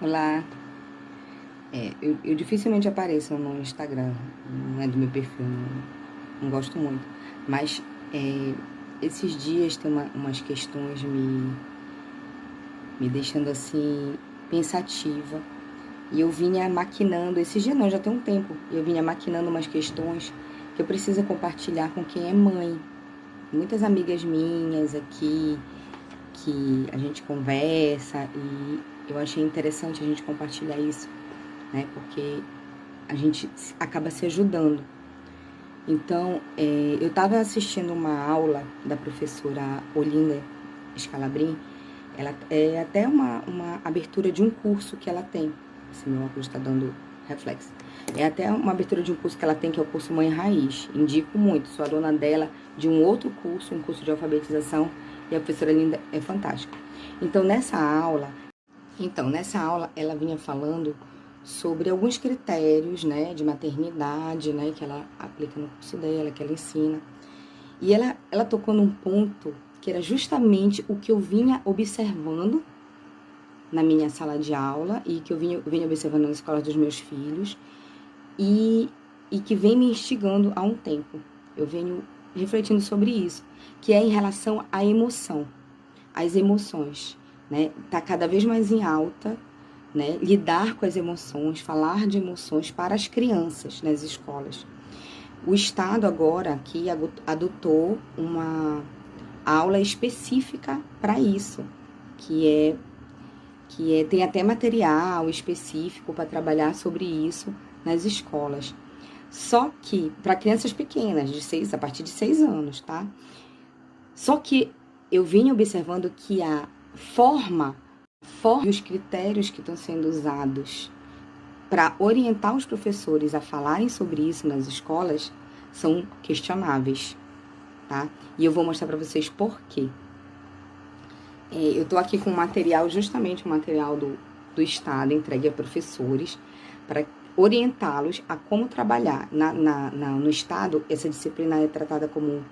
Olá, eu dificilmente apareço no Instagram, não é do meu perfil, não gosto muito, mas esses dias tem umas questões me deixando assim pensativa, e eu vinha maquinando, esses dias não, já tem um tempo, eu vinha maquinando umas questões que eu preciso compartilhar com quem é mãe. Muitas amigas minhas aqui, que a gente conversa, e eu achei interessante a gente compartilhar isso, né? Porque a gente acaba se ajudando. Então, eu estava assistindo uma aula da professora Olinda Scalabrin. Ela é até uma abertura de um curso que ela tem. Esse meu óculos está dando reflexo. É até uma abertura de um curso que ela tem, que é o curso Mãe Raiz. Indico muito. Sou aluna dela de um outro curso, um curso de alfabetização, e a professora Linda é fantástica. Nessa aula ela vinha falando sobre alguns critérios, né, de maternidade, né, que ela aplica no curso dela, que ela ensina. E ela tocou num ponto que era justamente o que eu vinha observando na minha sala de aula e que eu vinha observando na escola dos meus filhos e que vem me instigando há um tempo. Eu venho refletindo sobre isso, que é em relação à emoção, às emoções, né? Tá cada vez mais em alta, né? Lidar com as emoções, falar de emoções para as crianças nas escolas. O Estado agora aqui adotou uma aula específica para isso, que tem até material específico para trabalhar sobre isso nas escolas. Só que para crianças pequenas, a partir de 6 anos, tá? Só que eu vim observando que a forma e os critérios que estão sendo usados para orientar os professores a falarem sobre isso nas escolas são questionáveis, tá? E eu vou mostrar para vocês por quê. Eu tô aqui com justamente o material do Estado entregue a professores para orientá-los a como trabalhar. No Estado, essa disciplina é tratada como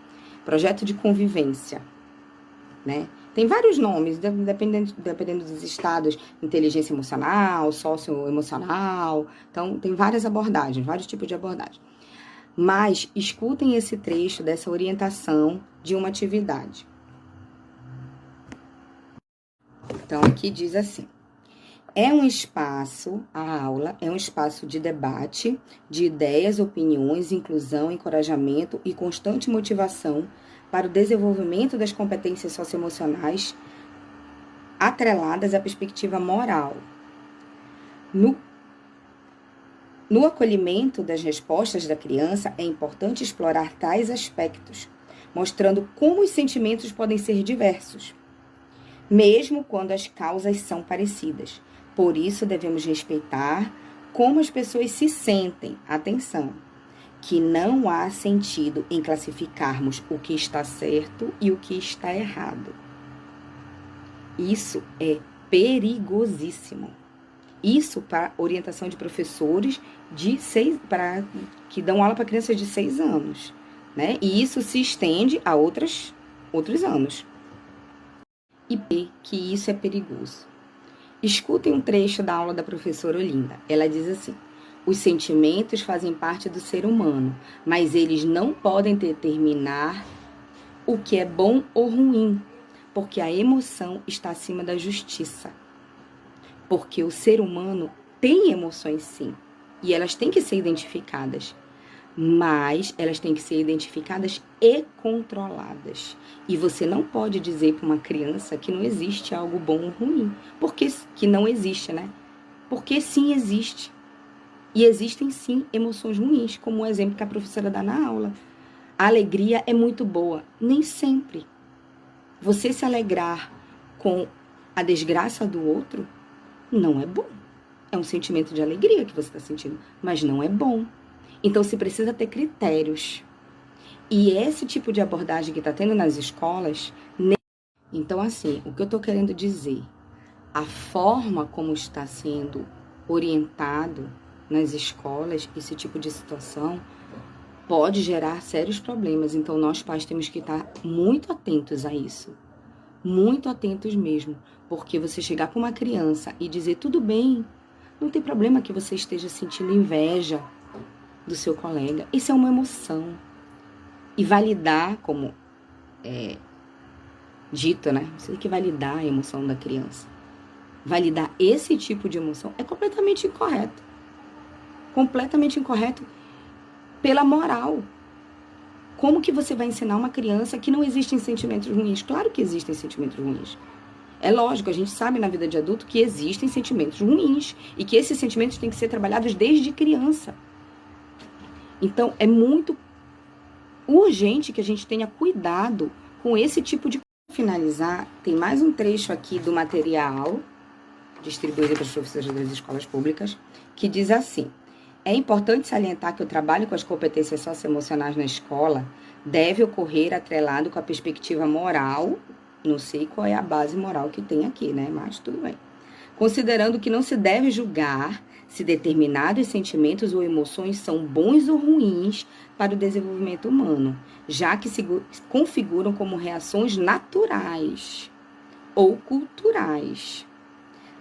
projeto de convivência, né? Tem vários nomes, dependendo dos estados, inteligência emocional, socioemocional. Então, tem várias abordagens, vários tipos de abordagem. Mas escutem esse trecho dessa orientação de uma atividade. Então, aqui diz assim: a aula é um espaço de debate, de ideias, opiniões, inclusão, encorajamento e constante motivação para o desenvolvimento das competências socioemocionais atreladas à perspectiva moral. No acolhimento das respostas da criança, é importante explorar tais aspectos, mostrando como os sentimentos podem ser diversos, mesmo quando as causas são parecidas. Por isso, devemos respeitar como as pessoas se sentem. Atenção, que não há sentido em classificarmos o que está certo e o que está errado. Isso é perigosíssimo. Isso para orientação de professores que dão aula para crianças de 6 anos, né? E isso se estende a outros anos. E que isso é perigoso. Escutem um trecho da aula da professora Olinda. Ela diz assim: os sentimentos fazem parte do ser humano, mas eles não podem determinar o que é bom ou ruim, porque a emoção está acima da justiça. Porque o ser humano tem emoções, sim, e elas têm que ser identificadas, mas elas têm que ser identificadas e controladas. E você não pode dizer para uma criança que não existe algo bom ou ruim, porque que não existe, né? Porque sim existe. E existem sim emoções ruins, como o exemplo que a professora dá na aula. A alegria é muito boa, nem sempre. Você se alegrar com a desgraça do outro não é bom. É um sentimento de alegria que você está sentindo, mas não é bom. Então, se precisa ter critérios. E esse tipo de abordagem que está tendo nas escolas... Então, assim, o que eu estou querendo dizer? A forma como está sendo orientado nas escolas, esse tipo de situação, pode gerar sérios problemas. Então, nós pais temos que estar muito atentos a isso. Muito atentos mesmo, porque você chegar para uma criança e dizer tudo bem, não tem problema que você esteja sentindo inveja do seu colega. Isso é uma emoção. E validar, como é dito, né? Você tem que validar a emoção da criança. Validar esse tipo de emoção é completamente incorreto. Completamente incorreto pela moral. Como que você vai ensinar uma criança que não existem sentimentos ruins? Claro que existem sentimentos ruins. É lógico, a gente sabe na vida de adulto que existem sentimentos ruins e que esses sentimentos têm que ser trabalhados desde criança. Então, é muito urgente que a gente tenha cuidado com esse tipo de... Para finalizar, tem mais um trecho aqui do material distribuído para os professores das escolas públicas, que diz assim: é importante salientar que o trabalho com as competências socioemocionais na escola deve ocorrer atrelado com a perspectiva moral. Não sei qual é a base moral que tem aqui, né? Mas tudo bem. Considerando que não se deve julgar se determinados sentimentos ou emoções são bons ou ruins para o desenvolvimento humano, já que se configuram como reações naturais ou culturais.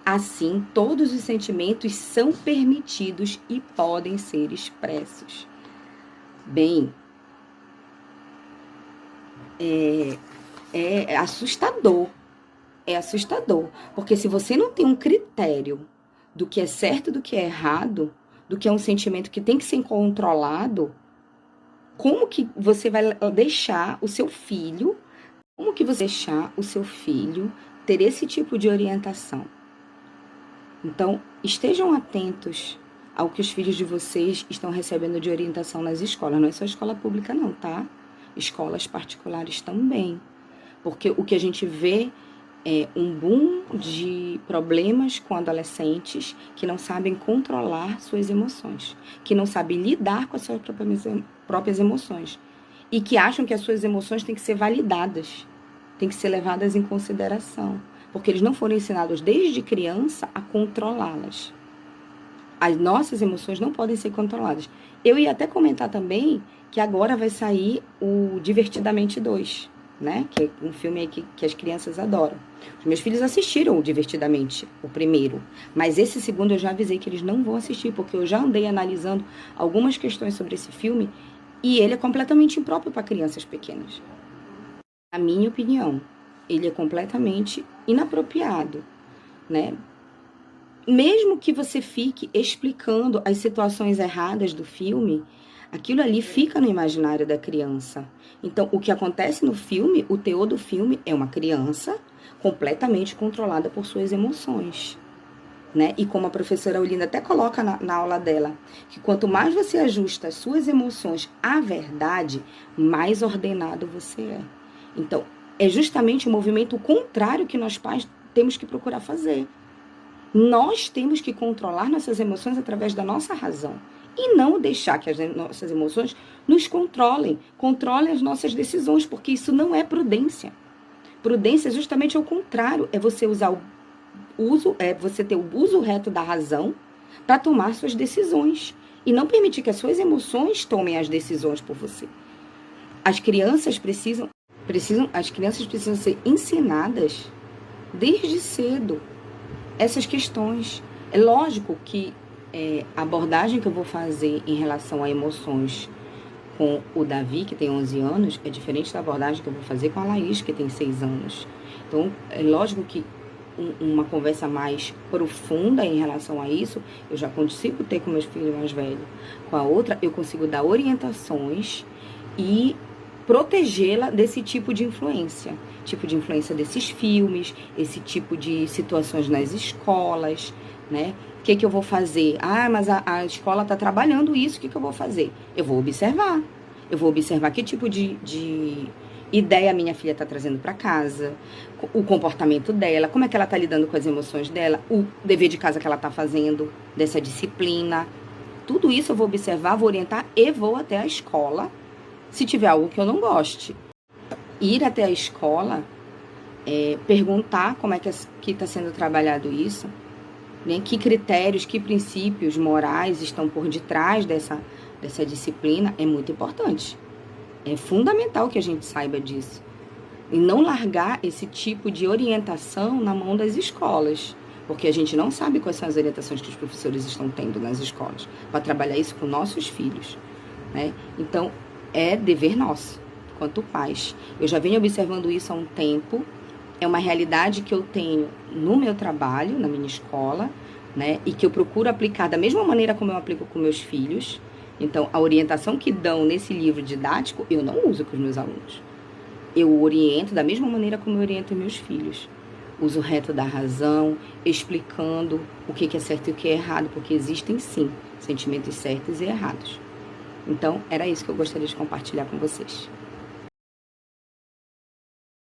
Assim, todos os sentimentos são permitidos e podem ser expressos. Bem, é assustador. É assustador, porque se você não tem um critério do que é certo e do que é errado, do que é um sentimento que tem que ser controlado, como que você vai deixar o seu filho, ter esse tipo de orientação? Então, estejam atentos ao que os filhos de vocês estão recebendo de orientação nas escolas. Não é só escola pública não, tá? Escolas particulares também. Porque o que a gente vê é um boom de problemas com adolescentes que não sabem controlar suas emoções, que não sabem lidar com as suas próprias emoções e que acham que as suas emoções têm que ser validadas, têm que ser levadas em consideração, porque eles não foram ensinados desde criança a controlá-las. As nossas emoções não podem ser controladas. Eu ia até comentar também que agora vai sair o Divertidamente 2, né? Que é um filme aí que as crianças adoram. Os meus filhos assistiram o Divertidamente, o primeiro. Mas esse segundo eu já avisei que eles não vão assistir, porque eu já andei analisando algumas questões sobre esse filme e ele é completamente impróprio para crianças pequenas. Na minha opinião, ele é completamente inapropriado, né? Mesmo que você fique explicando as situações erradas do filme, aquilo ali fica no imaginário da criança. Então, o que acontece no filme, o teor do filme é uma criança completamente controlada por suas emoções, né? E como a professora Olinda até coloca na aula dela, que quanto mais você ajusta as suas emoções à verdade, mais ordenado você é. Então, é justamente o movimento contrário que nós pais temos que procurar fazer. Nós temos que controlar nossas emoções através da nossa razão e não deixar que as nossas emoções nos controlem as nossas decisões, porque isso não é prudência. Prudência é justamente o contrário, é você você ter o uso reto da razão para tomar suas decisões e não permitir que as suas emoções tomem as decisões por você. As crianças precisam ser ensinadas desde cedo essas questões. É lógico que a abordagem que eu vou fazer em relação a emoções com o Davi, que tem 11 anos, é diferente da abordagem que eu vou fazer com a Laís, que tem 6 anos. Então, é lógico que uma conversa mais profunda em relação a isso, eu já consigo ter com meus filhos mais velhos. Com a outra, eu consigo dar orientações e protegê-la desse tipo de influência desses filmes, esse tipo de situações nas escolas, né? O que eu vou fazer? Ah, mas a escola está trabalhando isso, o que eu vou fazer? Eu vou observar que tipo de ideia a minha filha está trazendo para casa, o comportamento dela, como é que ela está lidando com as emoções dela, o dever de casa que ela está fazendo, dessa disciplina. Tudo isso eu vou observar, vou orientar e vou até a escola, se tiver algo que eu não goste. Ir até a escola, perguntar como é que está sendo trabalhado isso, né? Que critérios, que princípios morais estão por detrás dessa disciplina, é muito importante. É fundamental que a gente saiba disso, E não largar esse tipo de orientação na mão das escolas, porque a gente não sabe quais são as orientações que os professores estão tendo nas escolas, para trabalhar isso com nossos filhos, né? Então, é dever nosso, quanto pais. Eu já venho observando isso há um tempo, é uma realidade que eu tenho no meu trabalho, na minha escola, né? E que eu procuro aplicar da mesma maneira como eu aplico com meus filhos. Então, a orientação que dão nesse livro didático, eu não uso com os meus alunos. Eu oriento da mesma maneira como eu oriento meus filhos. Uso o reto da razão, explicando o que é certo e o que é errado, porque existem sim sentimentos certos e errados. Então, era isso que eu gostaria de compartilhar com vocês.